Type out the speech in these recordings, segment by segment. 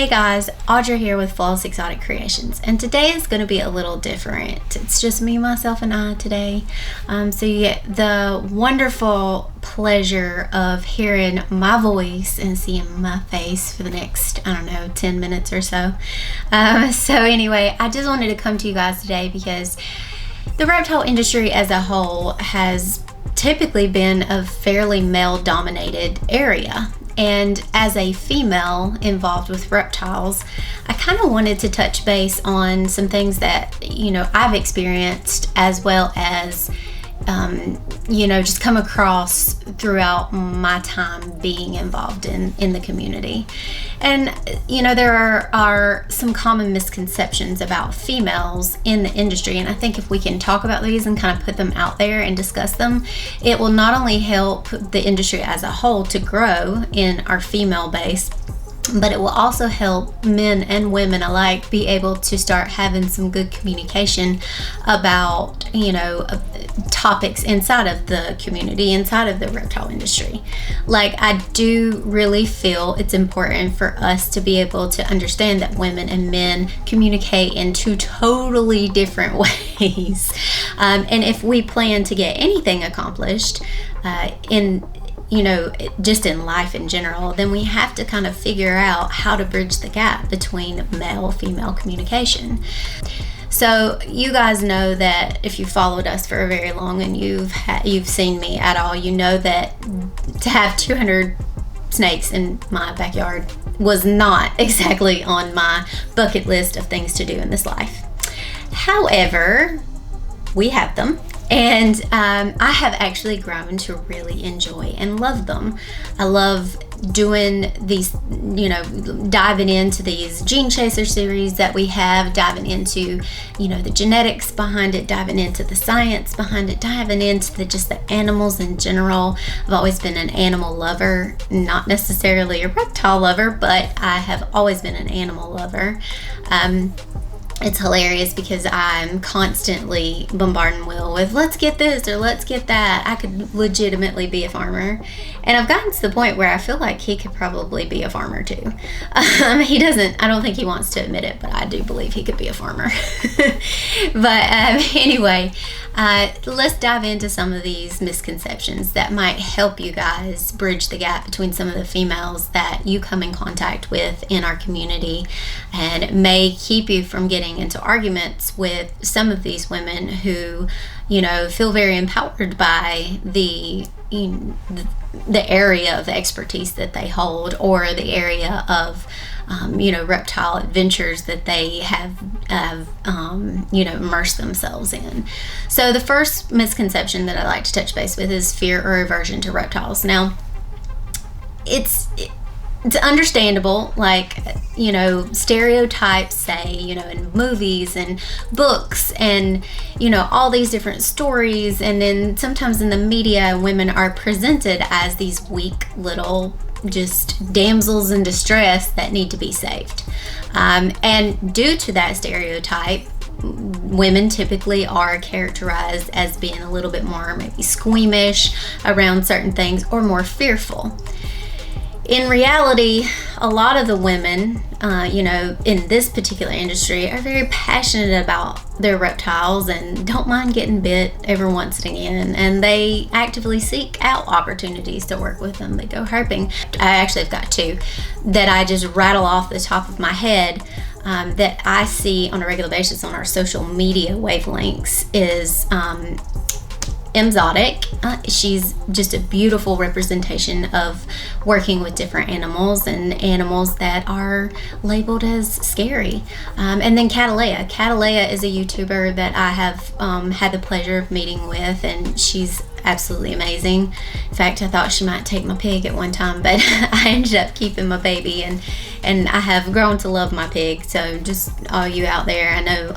Hey guys, Audra here with Flawless Exotic Creations, and today is going to be a little different. It's just me, myself, and I today. So you get the wonderful pleasure of hearing my voice and seeing my face for the next, 10 minutes or so. So anyway, I just wanted to come to you guys today because the reptile industry as a whole has typically been a fairly male-dominated area. And as a female involved with reptiles, I kind of wanted to touch base on some things that, I've experienced as well as, just come across throughout my time being involved in the community. And, there are some common misconceptions about females in the industry. And I think if we can talk about these and kind of put them out there and discuss them, it will not only help the industry as a whole to grow in our female base, but it will also help men and women alike be able to start having some good communication about, topics inside of the community, inside of the reptile industry. Like, I do really feel it's important for us to be able to understand that women and men communicate in two totally different ways. And if we plan to get anything accomplished just in life in general, then we have to kind of figure out how to bridge the gap between male-female communication. So you guys know that if you followed us for very long and you've seen me at all, you know that to have 200 snakes in my backyard was not exactly on my bucket list of things to do in this life. However, we have them. And I have actually grown to really enjoy and love them. I love doing these, diving into these Gene Chaser series that we have, diving into, the genetics behind it, diving into the science behind it, diving into just the animals in general. I've always been an animal lover, not necessarily a reptile lover, but I have always been an animal lover. It's hilarious because I'm constantly bombarding Will with let's get this or let's get that. I could legitimately be a farmer, and I've gotten to the point where I feel like he could probably be a farmer too. He doesn't, I don't think he wants to admit it, but I do believe he could be a farmer. But anyway, let's dive into some of these misconceptions that might help you guys bridge the gap between some of the females that you come in contact with in our community, and may keep you from getting into arguments with some of these women who, feel very empowered by the area of expertise that they hold, or the area of reptile adventures that they have immersed themselves in. So the first misconception that I like to touch base with is fear or aversion to reptiles. Now, it's understandable, stereotypes say, in movies and books and, all these different stories. And then sometimes in the media, women are presented as these weak little just damsels in distress that need to be saved. And due to that stereotype, women typically are characterized as being a little bit more maybe squeamish around certain things or more fearful. In reality, a lot of the women, in this particular industry are very passionate about their reptiles and don't mind getting bit every once and again. And they actively seek out opportunities to work with them. They go herping. I actually have got two that I just rattle off the top of my head that I see on a regular basis on our social media wavelengths is Exotic. She's just a beautiful representation of working with different animals and animals that are labeled as scary. And then Catalea. Catalea is a YouTuber that I have had the pleasure of meeting with, and she's absolutely amazing. In fact, I thought she might take my pig at one time, but I ended up keeping my baby, and I have grown to love my pig. So just all you out there, I know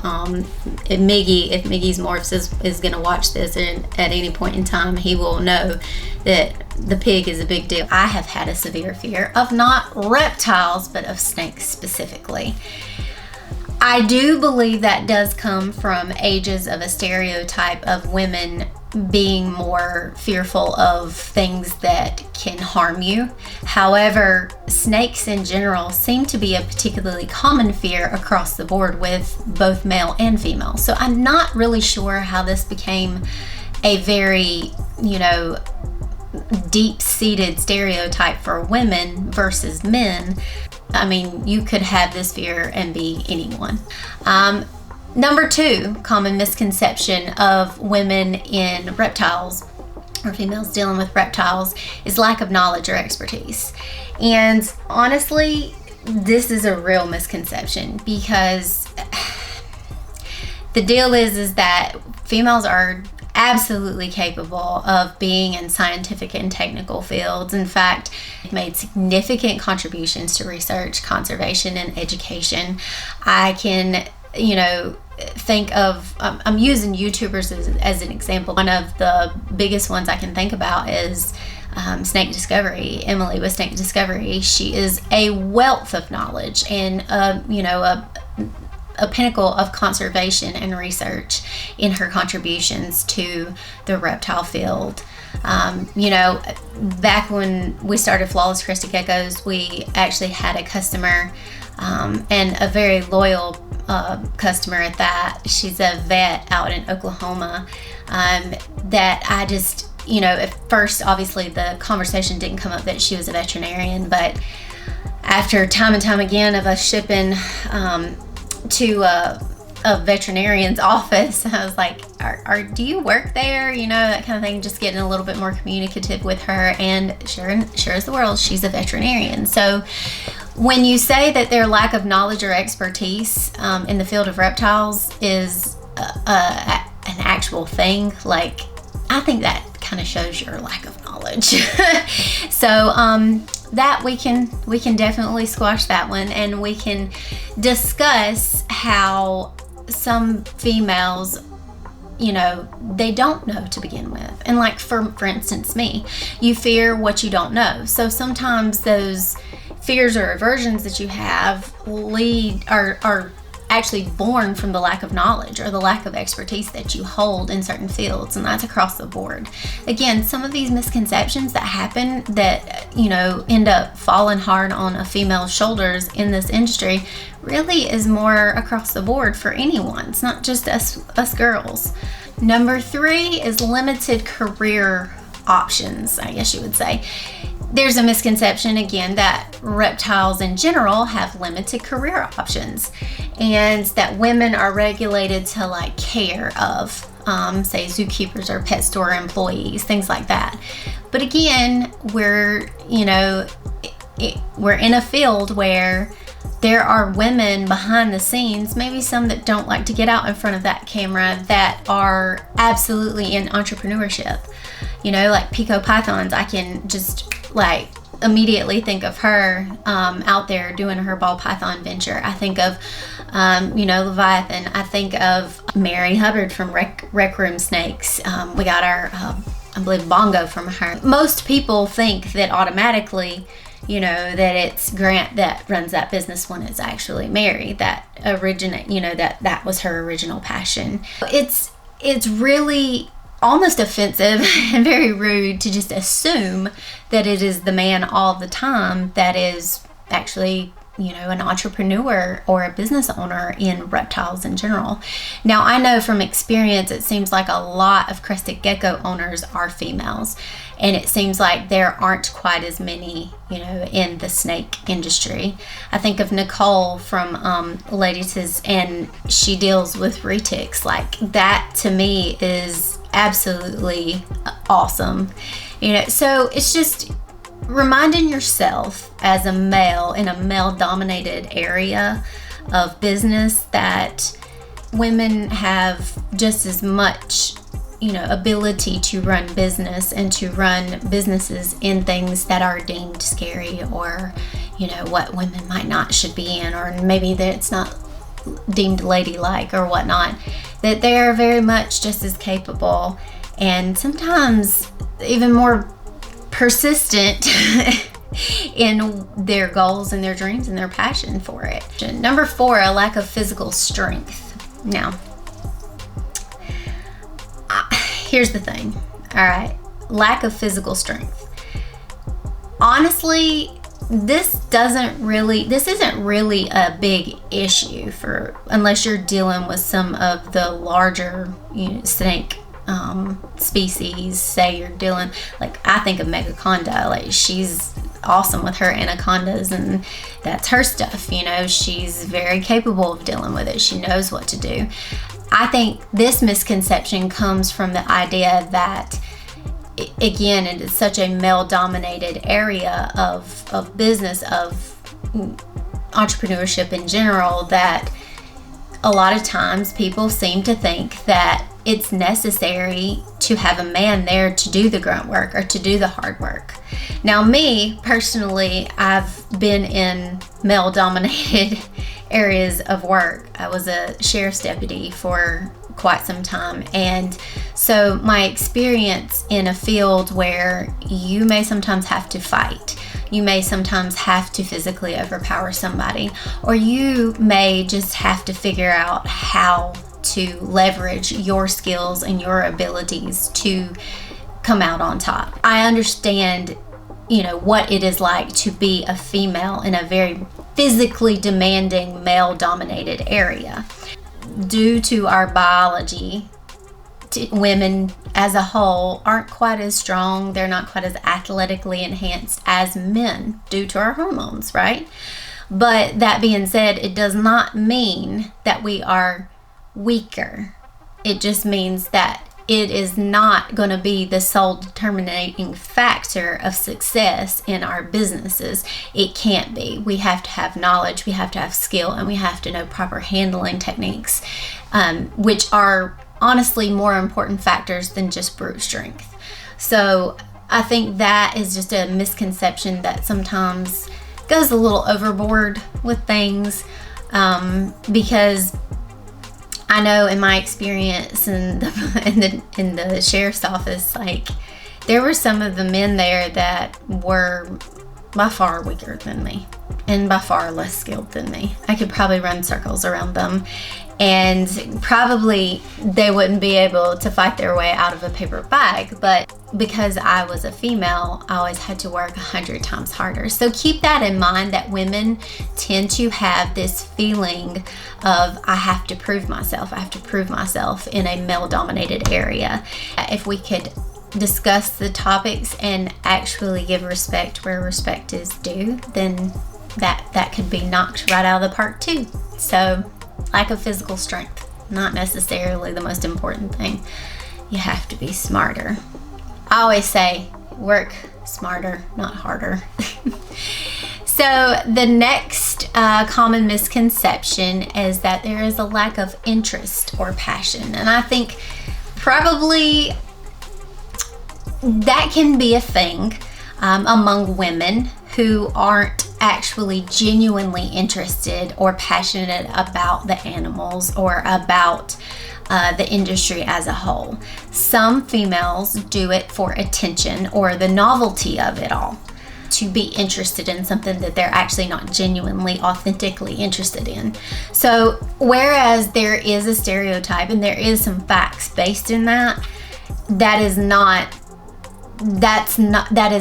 if Miggy's Morphs is going to watch this, and at any point in time he will know that the pig is a big deal. I have had a severe fear of not reptiles, but of snakes specifically. I do believe that does come from ages of a stereotype of women being more fearful of things that can harm you. However, snakes in general seem to be a particularly common fear across the board with both male and female. So I'm not really sure how this became a very, deep-seated stereotype for women versus men. I mean, you could have this fear and be anyone. Number 2 common misconception of women in reptiles, or females dealing with reptiles, is lack of knowledge or expertise. And honestly, this is a real misconception, because the deal is that females are absolutely capable of being in scientific and technical fields. In fact, made significant contributions to research, conservation, and education. I can, think of, I'm using YouTubers as an example. One of the biggest ones I can think about is Snake Discovery, Emily with Snake Discovery. She is a wealth of knowledge and, a pinnacle of conservation and research in her contributions to the reptile field. Back when we started Flawless Crested Geckos, we actually had a customer, and a very loyal customer at that. She's a vet out in Oklahoma, that I just, at first, obviously the conversation didn't come up that she was a veterinarian, but after time and time again of us shipping to a veterinarian's office, I was like, do you work there? That kind of thing, just getting a little bit more communicative with her. And sure as the world, she's a veterinarian. So when you say that their lack of knowledge or expertise in the field of reptiles is an actual thing, like, I think that kind of shows your lack of knowledge. So that we can definitely squash that one, and we can discuss how some females, they don't know to begin with. And like for instance, me, you fear what you don't know. So sometimes those fears or aversions that you have are actually born from the lack of knowledge or the lack of expertise that you hold in certain fields, and that's across the board. Again, some of these misconceptions that happen that end up falling hard on a female's shoulders in this industry really is more across the board for anyone. It's not just us girls. Number 3 is limited career options, I guess you would say. There's a misconception, again, that reptiles in general have limited career options, and that women are regulated to care of, say, zookeepers or pet store employees, things like that. But again, we're in a field where there are women behind the scenes, maybe some that don't like to get out in front of that camera, that are absolutely in entrepreneurship. Like Pico Pythons, I can just immediately think of her out there doing her ball python venture. I think of Leviathan. I think of Mary Hubbard from Rec Room Snakes. We got our I believe Bongo from her. Most people think that automatically that it's Grant that runs that business, when it's actually Mary that that was her original passion. It's really almost offensive and very rude to just assume that it is the man all the time that is actually an entrepreneur or a business owner in reptiles in general. Now, I know from experience, it seems like a lot of crested gecko owners are females, and it seems like there aren't quite as many, in the snake industry. I think of Nicole from Ladies, and she deals with retics. Like, that to me is absolutely awesome. So it's just reminding yourself as a male in a male-dominated area of business that women have just as much, ability to run business and to run businesses in things that are deemed scary, or, what women might not should be in, or maybe that it's not deemed ladylike or whatnot, that they are very much just as capable, and sometimes even more persistent in their goals and their dreams and their passion for it. Number 4, a lack of physical strength. Now, here's the thing. All right. Lack of physical strength. Honestly, this isn't really a big issue unless you're dealing with some of the larger snake species. Say you're dealing, like, I think of Anaconda, like she's awesome with her anacondas, and that's her stuff. She's very capable of dealing with it. She knows what to do. I think this misconception comes from the idea that, again, it is such a male-dominated area of business, of entrepreneurship in general, that a lot of times people seem to think that it's necessary to have a man there to do the grunt work or to do the hard work. Now, me personally, I've been in male-dominated areas of work. I was a sheriff's deputy for quite some time, and so my experience in a field where you may sometimes have to fight, you may sometimes have to physically overpower somebody, or you may just have to figure out how to leverage your skills and your abilities to come out on top. I understand, what it is like to be a female in a very physically demanding, male-dominated area. Due to our biology, women as a whole aren't quite as strong. They're not quite as athletically enhanced as men due to our hormones, right? But that being said, it does not mean that we are weaker. It just means that it is not going to be the sole determining factor of success in our businesses. It can't be. We have to have knowledge, we have to have skill, and we have to know proper handling techniques, which are honestly more important factors than just brute strength. So I think that is just a misconception that sometimes goes a little overboard with things, because I know in my experience in the sheriff's office, like, there were some of the men there that were by far weaker than me and by far less skilled than me. I could probably run circles around them, and probably they wouldn't be able to fight their way out of a paper bag, but because I was a female, I always had to work 100 times harder. So keep that in mind, that women tend to have this feeling of, I have to prove myself in a male-dominated area. If we could discuss the topics and actually give respect where respect is due, then that could be knocked right out of the park too. So lack of physical strength, not necessarily the most important thing. You have to be smarter. I always say, work smarter, not harder. So the next common misconception is that there is a lack of interest or passion. And I think probably that can be a thing among women who aren't actually genuinely interested or passionate about the animals or about the industry as a whole. Some females do it for attention or the novelty of it all, to be interested in something that they're actually not genuinely, authentically interested in. So whereas there is a stereotype and there is some facts based in that, that is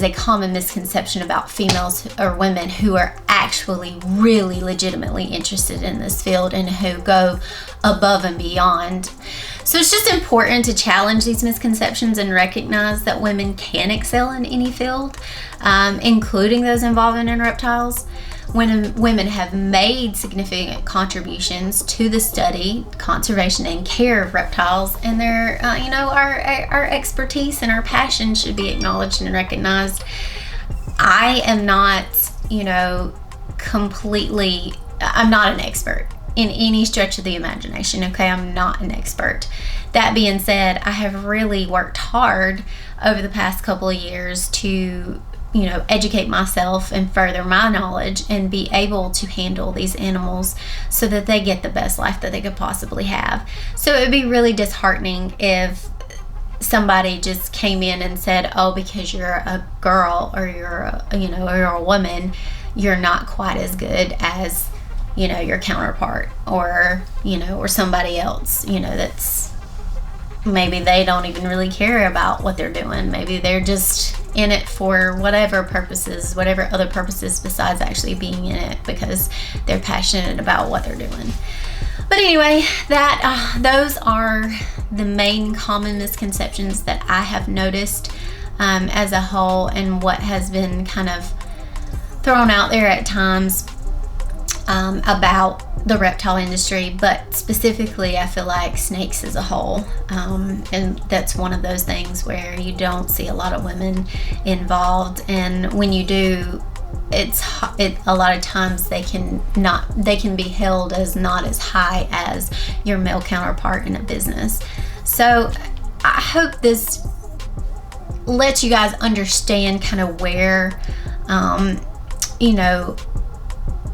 a common misconception about females or women who are actually really legitimately interested in this field and who go above and beyond. So it's just important to challenge these misconceptions and recognize that women can excel in any field, including those involving in reptiles. When women have made significant contributions to the study, conservation, and care of reptiles, and their, our expertise and our passion should be acknowledged and recognized. I am not, I'm not an expert in any stretch of the imagination. Okay, I'm not an expert. That being said, I have really worked hard over the past couple of years to educate myself and further my knowledge and be able to handle these animals so that they get the best life that they could possibly have. So it would be really disheartening if somebody just came in and said, oh, because you're a girl or you're a woman, you're not quite as good as, your counterpart or somebody else, that's maybe they don't even really care about what they're doing. Maybe they're just in it for whatever other purposes besides actually being in it, because they're passionate about what they're doing. But anyway, those are the main common misconceptions that I have noticed as a whole, and what has been kind of thrown out there at times about the reptile industry, but specifically I feel like snakes as a whole, and that's one of those things where you don't see a lot of women involved, and when you do, a lot of times they can be held as not as high as your male counterpart in a business. So I hope this lets you guys understand kind of where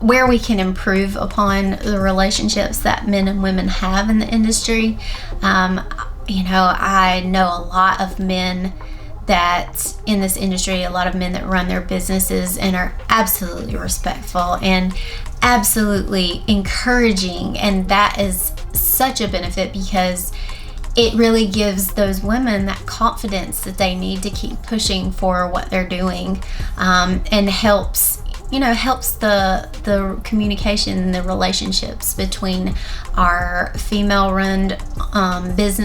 where we can improve upon the relationships that men and women have in the industry. I know a lot of men that in this industry, a lot of men that run their businesses and are absolutely respectful and absolutely encouraging, and that is such a benefit because it really gives those women that confidence that they need to keep pushing for what they're doing, and helps the communication, the relationships between our female-run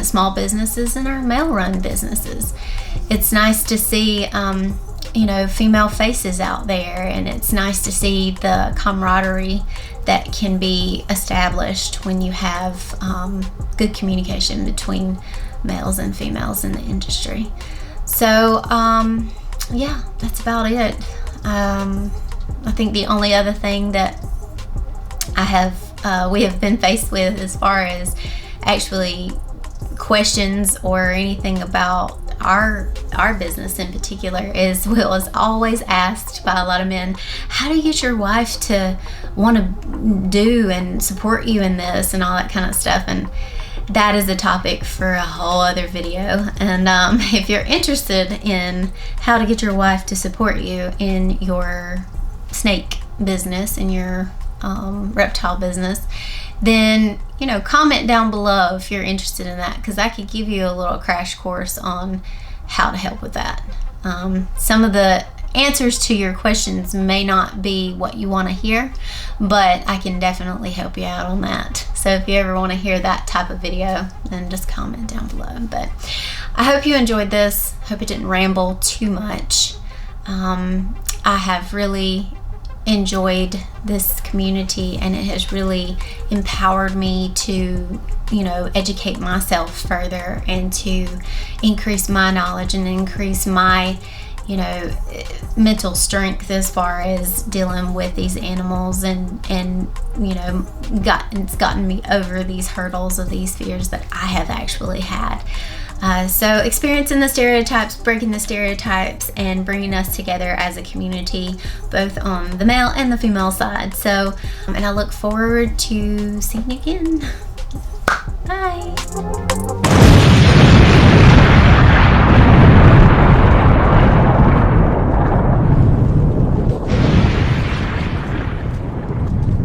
small businesses and our male-run businesses. It's nice to see female faces out there, and it's nice to see the camaraderie that can be established when you have good communication between males and females in the industry. So yeah, that's about it. I think the only other thing that we have been faced with as far as actually questions or anything about our business in particular is, Will is always asked by a lot of men, how do you get your wife to want to do and support you in this and all that kind of stuff? And that is a topic for a whole other video. And if you're interested in how to get your wife to support you in your snake business, in your reptile business, then comment down below if you're interested in that, because I could give you a little crash course on how to help with that. Some of the answers to your questions may not be what you want to hear, but I can definitely help you out on that. So if you ever want to hear that type of video, then just comment down below. But I hope you enjoyed this. Hope it didn't ramble too much. I have really enjoyed this community, and it has really empowered me to educate myself further and to increase my knowledge and increase my mental strength as far as dealing with these animals, and it's gotten me over these hurdles of these fears that I have actually had. So experiencing the stereotypes, breaking the stereotypes, and bringing us together as a community, both on the male and the female side. So, and I look forward to seeing you again. Bye.